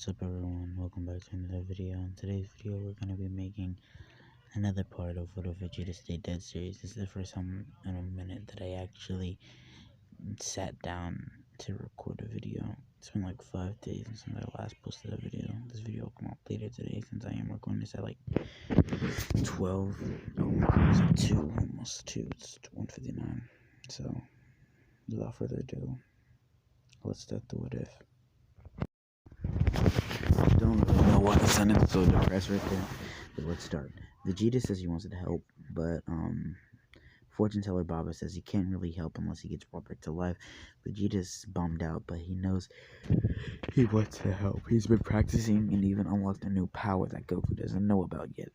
What's up everyone, welcome back to another video. In today's video we're going to be making another part of what a Vegeta Stay Dead series. This is the first time in a minute that I actually sat down to record a video. It's been like 5 days since I last posted a video. This video will come out later today since I am recording this at like 12. Oh my god, it's like 2, almost 2, it's 1:59. So, without further ado, let's start the what if. Don't really know why I sounded so depressed right there, but let's start. Vegeta says he wants to help, but fortune teller Baba says he can't really help unless he gets brought back to life. Vegeta's bummed out, but he knows he wants to help. He's been practicing and even unlocked a new power that Goku doesn't know about yet.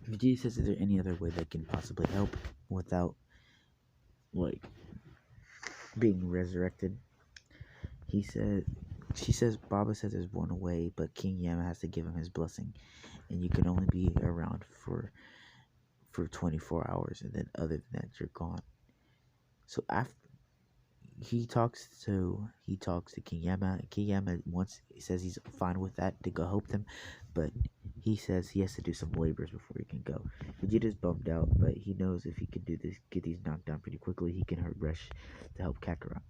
Vegeta says, is there any other way they can possibly help without, like, being resurrected? She says Baba says there's one way, but King Yama has to give him his blessing, and you can only be around for 24 hours, and then other than that you're gone. So after he talks to King Yama, King Yama says he's fine with that to go help them, but he says he has to do some labors before he can go. Vegeta's bummed out, but he knows if he can do this, get these knocked down pretty quickly, he can rush to help Kakarot.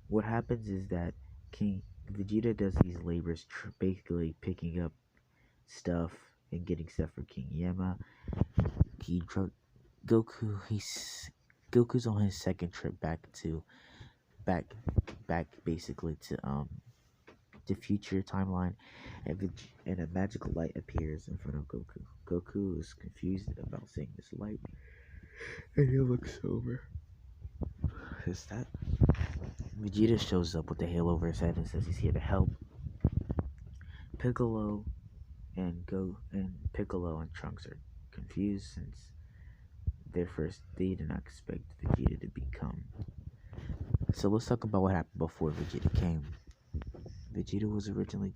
What happens is that King Vegeta does these labors, basically picking up stuff and getting stuff for King Yama. Goku's on his second trip back basically to the future timeline, and a magical light appears in front of Goku. Goku is confused about seeing this light, and he looks over. Is that? Vegeta shows up with the halo over his head and says he's here to help. Piccolo and Trunks are confused since they did not expect Vegeta to become. So let's talk about what happened before Vegeta came. Vegeta was originally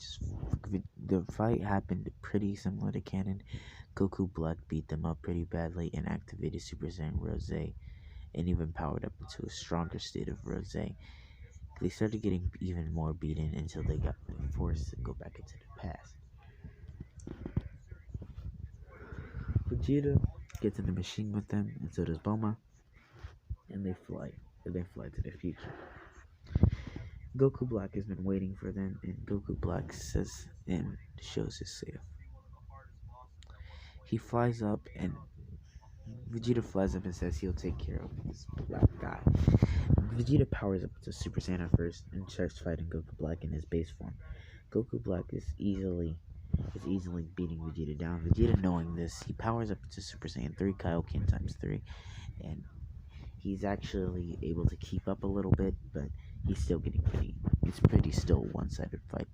the fight happened pretty similar to canon. Goku Black beat them up pretty badly and activated Super Saiyan Rose, and even powered up into a stronger state of Rose. They started getting even more beaten until they got forced to go back into the past. Vegeta gets in the machine with them, and so does Bulma, and they fly to the future. Goku Black has been waiting for them, and Goku Black says and shows his safe. He flies up, and Vegeta flies up and says he'll take care of this black guy. Vegeta powers up to Super Saiyan first and starts fighting Goku Black in his base form. Goku Black is easily beating Vegeta down. Vegeta, knowing this, he powers up to Super Saiyan 3, Kaioken times 3, and he's actually able to keep up a little bit, but he's still getting it's pretty still one-sided fight.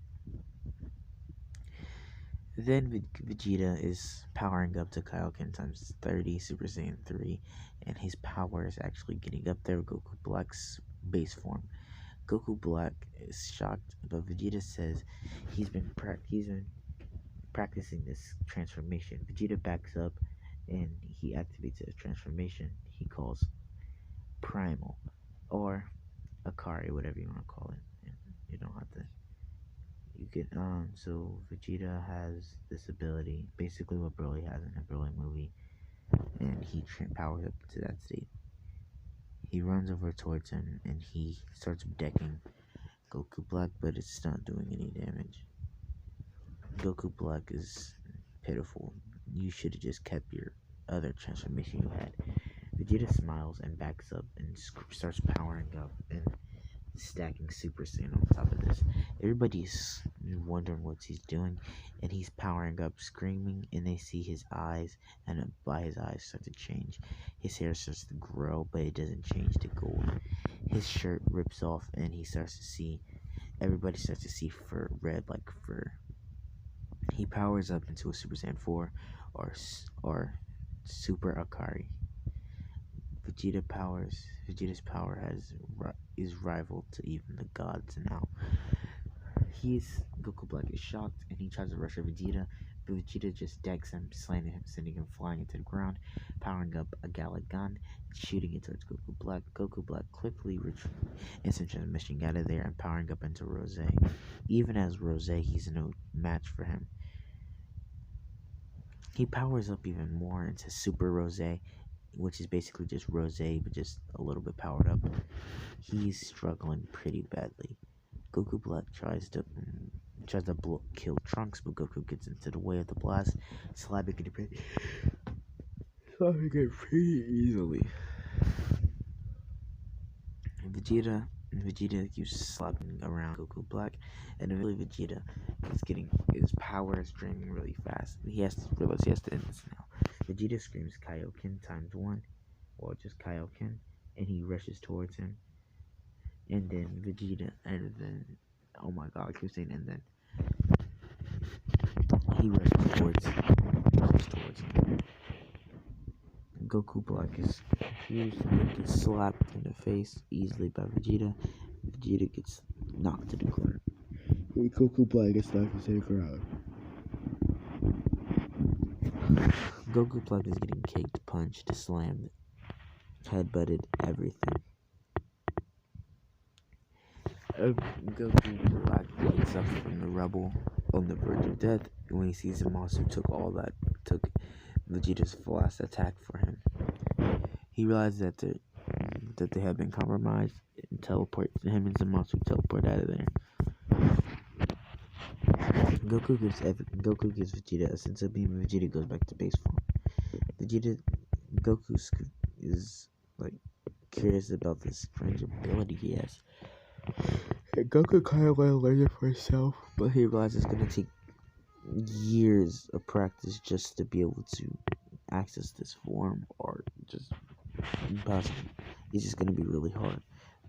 Then Vegeta is powering up to Kaioken times 30, Super Saiyan 3, and his power is actually getting up there with Goku Black's base form. Goku Black is shocked, but Vegeta says he's been practicing this transformation. Vegeta backs up, and he activates his transformation he calls Primal, or Akari, whatever you want to call it. You don't have to. You can so Vegeta has this ability, basically what Broly has in a Broly movie, and he powers up to that state. He runs over towards him and he starts decking Goku Black, but it's not doing any damage. Goku Black is pitiful. You should have just kept your other transformation you had. Vegeta smiles and backs up and starts powering up and stacking Super Saiyan on top of this. Everybody's wondering what he's doing, and he's powering up, screaming, and they see his eyes, and by his eyes start to change. His hair starts to grow, but it doesn't change to gold. His shirt rips off, and everybody starts to see red like fur. He powers up into a Super Saiyan 4 or Super Akari. Vegeta's power is rivaled to even the gods now. Goku Black is shocked, and he tries to rush Vegeta, Vegeta just decks him, slaying him, sending him flying into the ground, powering up a Galick gun, shooting it towards Goku Black. Goku Black quickly instant transmission out of there and powering up into Rose. Even as Rose, he's no match for him. He powers up even more into Super Rose, which is basically just Rose, but just a little bit powered up. He's struggling pretty badly. Goku Black tries to kill Trunks, but Goku gets into the way of the blast, slapping it pretty easily. Vegeta keeps slapping around Goku Black, and eventually Vegeta is getting his power is draining really fast. He has to realize he has to end this now. Vegeta screams Kaioken ×1, or just Kaioken, and he rushes towards him. And then oh my god, I keep saying and then he rushes towards him. Goku Black is confused and gets slapped in the face easily by Vegeta. Vegeta gets knocked to the ground. Goku Black gets knocked to the ground. Goku Black is getting kicked, punched, slammed, headbutted, everything. Goku Black wakes up from the rubble on the verge of death when he sees Zamasu took Vegeta's last attack for him. He realizes that they have been compromised and him and Zamasu teleport out of there. Goku gives Vegeta a sense of beam and Vegeta goes back to base form. Goku is like curious about this strange ability he has. And Goku kind of want to learn it for himself, but he realizes it's going to take years of practice just to be able to access this form, or just impossible. It's just going to be really hard.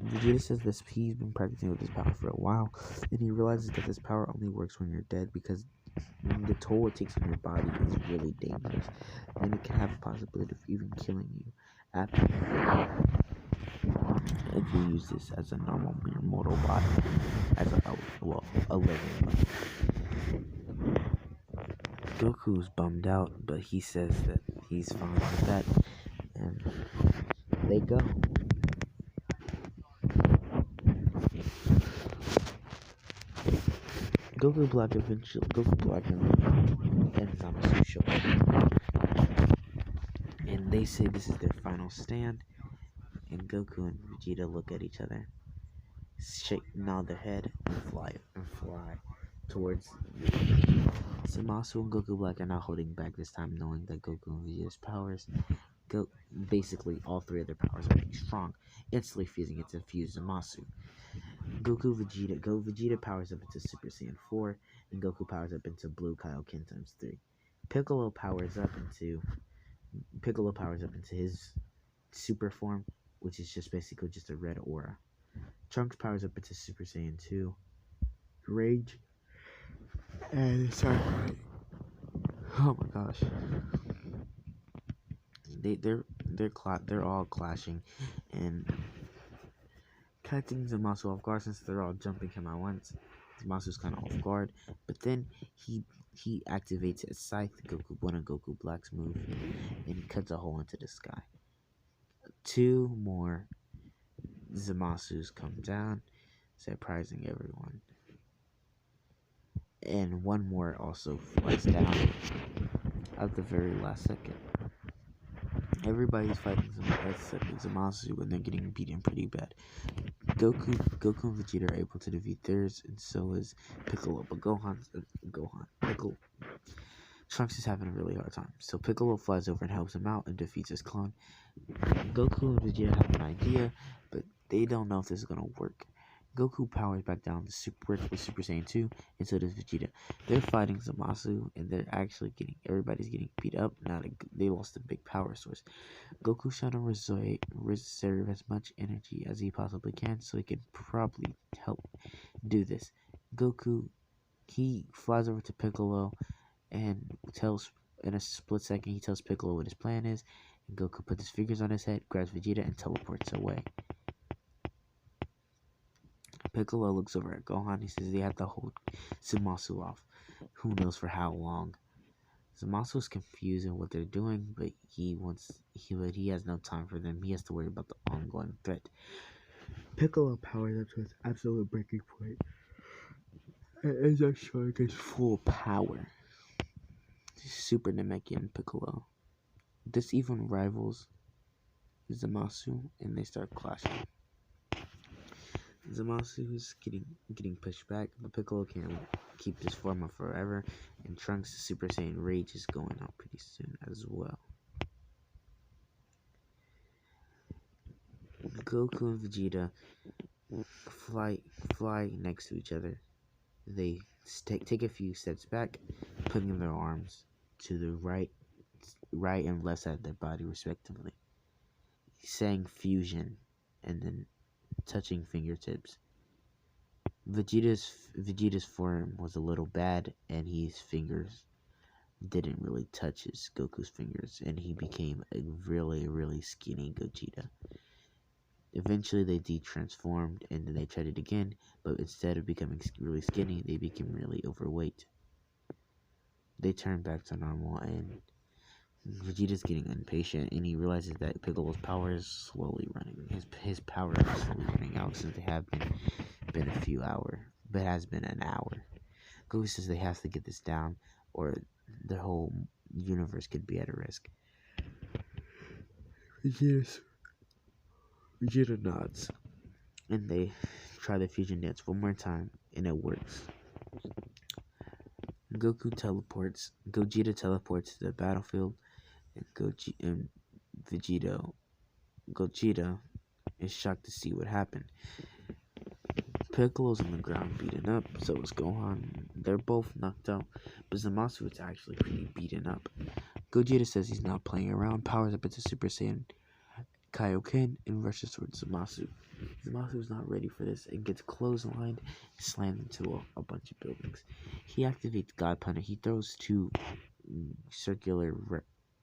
Vegeta says this he's been practicing with this power for a while, and he realizes that this power only works when you're dead because the toll it takes on your body is really dangerous, and it can have a possibility of even killing you after if you use this as a normal mere mortal body, as a living body. Goku's bummed out, but he says that he's fine with that, and they go. Goku Black and Zamasu show up, and they say this is their final stand. And Goku and Vegeta look at each other, nod their head, and fly towards Zamasu and Goku Black are not holding back this time, knowing that Goku and Vegeta's powers basically all three of their powers are being strong, instantly fusing it to fuse Zamasu. Vegeta powers up into Super Saiyan 4, and Goku powers up into Blue Kaioken ×3. Piccolo powers up into his super form, which is just basically just a red aura. Trunks powers up into Super Saiyan 2, Rage, and oh my gosh, they're all clashing and catching Zamasu off guard since they're all jumping him at once. Zamasu's kind of off guard, but then he activates his scythe, one of Goku Black's move, and he cuts a hole into the sky. 2 more Zamasus come down, surprising everyone. And 1 more also flies down at the very last second. Everybody's fighting Zamasu when they're getting beaten pretty bad. Goku and Vegeta are able to defeat theirs, and so is Piccolo. But Trunks is having a really hard time. So Piccolo flies over and helps him out and defeats his clone. Goku and Vegeta have an idea, but they don't know if this is gonna work. Goku powers back down to Super Saiyan 2, and so does Vegeta. They're fighting Zamasu, and everybody's getting beat up. Now they lost a big power source. Goku's trying to reserve as much energy as he possibly can, so he can probably help do this. Goku, he flies over to Piccolo, and in a split second, he tells Piccolo what his plan is, and Goku puts his fingers on his head, grabs Vegeta, and teleports away. Piccolo looks over at Gohan. He says they have to hold Zamasu off. Who knows for how long. Zamasu is confused in what they're doing, but he has no time for them. He has to worry about the ongoing threat. Piccolo powers up to his absolute breaking point and ends up showing his full power. Super Namekian Piccolo. This even rivals Zamasu, and they start clashing. Zamasu is getting pushed back, but Piccolo can't keep this form up forever, and Trunks' Super Saiyan Rage is going out pretty soon as well. Goku and Vegeta fly next to each other. They take a few steps back, putting their arms to the right and left side of their body respectively, saying fusion, and then touching fingertips. Vegeta's form was a little bad, and his fingers didn't really touch his Goku's fingers, and he became a really skinny Gogeta. Eventually, they de-transformed, and then they tried it again, but instead of becoming really skinny, they became really overweight. They turned back to normal, and Vegeta's getting impatient, and he realizes that Piccolo's power is slowly running. His power is slowly running out since they have been a few hours, but it has been an hour. Goku says they have to get this down, or the whole universe could be at risk. Vegeta nods, and they try the fusion dance one more time, and it works. Gogeta teleports to the battlefield, and Gogeta is shocked to see what happened. Piccolo's on the ground beaten up, so is Gohan. They're both knocked out, but Zamasu is actually pretty beaten up. Gogeta says he's not playing around, powers up into Super Saiyan Kaioken, and rushes towards Zamasu. Zamasu is not ready for this and gets clotheslined and slammed into a bunch of buildings. He activates God Punter. He throws two circular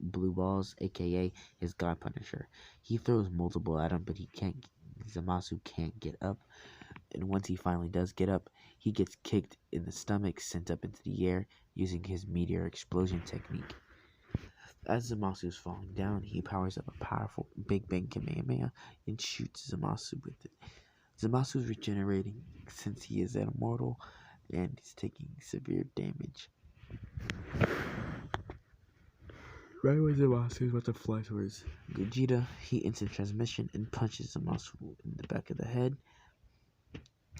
blue balls, aka his God Punisher. He throws multiple at him, but Zamasu can't get up. And once he finally does get up, he gets kicked in the stomach, sent up into the air using his meteor explosion technique. As Zamasu is falling down, he powers up a powerful Big Bang Kamehameha and shoots Zamasu with it. Zamasu is regenerating since he is immortal and is taking severe damage. Right when Zamasu is about to fly towards Gogeta, he instant transmission and punches Zamasu in the back of the head,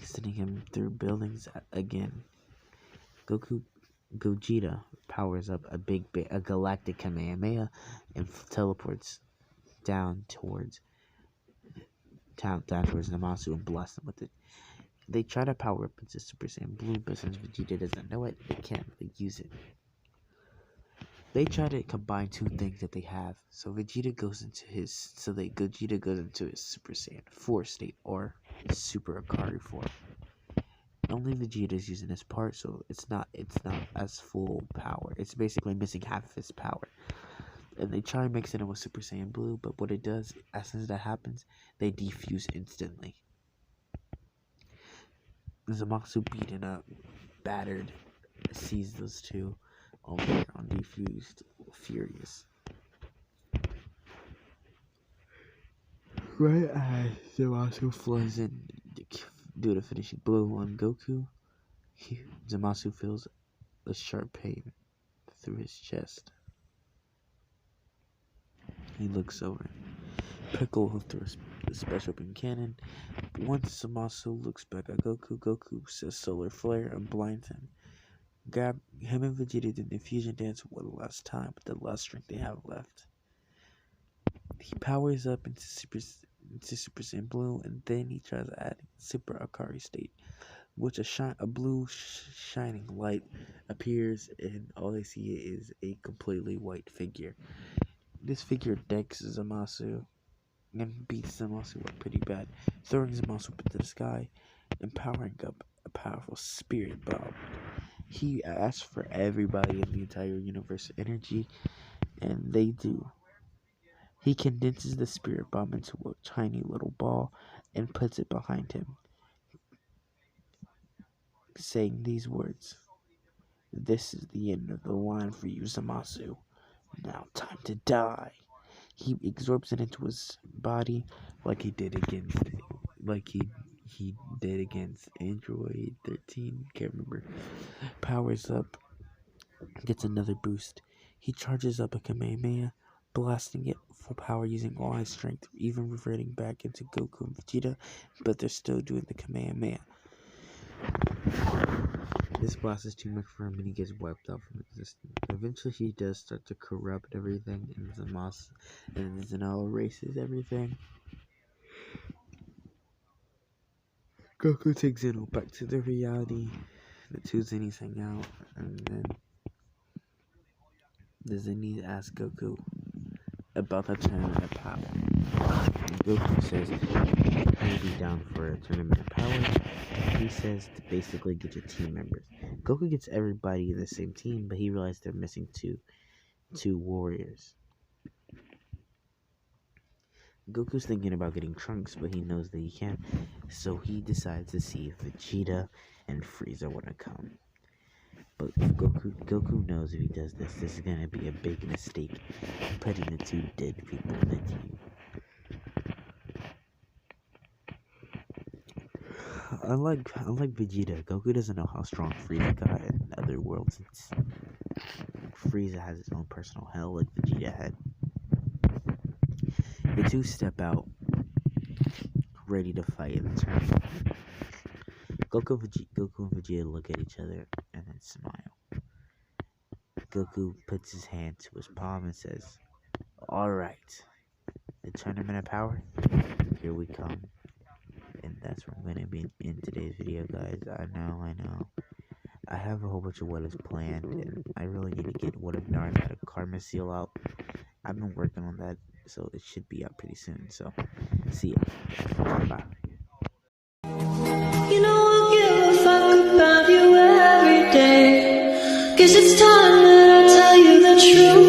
sending him through buildings again. Gogeta powers up a galactic Kamehameha and teleports down towards Zamasu and blasts him with it. They try to power up into Super Saiyan Blue, but since Vegeta doesn't know it, they can't really use it. They try to combine two things that they have, so Gogeta goes into his Super Saiyan 4 state, or Super Akari form. Only Vegeta is using this part, so it's not as full power. It's basically missing half of his power. And they try mixing it with Super Saiyan Blue, but what it does, as soon as that happens, they defuse instantly. Zamasu beaten up, battered, sees those two over there on defused, furious. Right as Zamasu flies in do the finishing blow on Goku, Zamasu feels a sharp pain through his chest. He looks over. Piccolo throws the special beam cannon. Once Zamasu looks back at Goku says solar flare and blinds him. Him and Vegeta did the fusion dance one last time with the last strength they have left. He powers up into Super Saiyan Blue, and then he tries to add Super Akari state, which a blue shining light appears, and all they see is a completely white figure. This figure decks Zamasu and beats Zamasu up pretty bad, throwing Zamasu up into the sky and powering up a powerful spirit bomb. He asks for everybody in the entire universe energy, and they do. He condenses the spirit bomb into a tiny little ball and puts it behind him, saying these words: This is the end of the line for you, Zamasu. Now time to die. He absorbs it into his body like he did against Android 13, can't remember. Powers up, gets another boost. He charges up a Kamehameha, blasting it full power using all his strength, even reverting back into Goku and Vegeta, but they're still doing the Kamehameha. This blast is too much for him and he gets wiped out from existence. Eventually he does start to corrupt everything, and Zanella erases everything. Goku takes Zeno back to the reality. The two Zennies hang out, and then the Zennies ask Goku about the tournament of power. And Goku says he'll be down for a tournament of power. He says to basically get your team members. Goku gets everybody in the same team, but he realized they're missing two warriors. Goku's thinking about getting Trunks, but he knows that he can't, so he decides to see if Vegeta and Frieza want to come. But Goku knows if he does this is gonna be a big mistake, putting the two dead people in the team. Unlike Vegeta, Goku doesn't know how strong Frieza got in other worlds. Frieza has his own personal hell like Vegeta had. The two step out, ready to fight in the tournament. Goku and Vegeta look at each other and then smile. Goku puts his hand to his palm and says, "Alright, the tournament of power, here we come." And that's where I'm going to be in today's video, guys. I know. I have a whole bunch of what is planned, and I really need to get What If Naruto had a Karma Seal out. I've been working on that, so it should be out pretty soon. So, see ya. Bye. You know I give a fuck about you every day, 'cause it's time that I tell you the truth.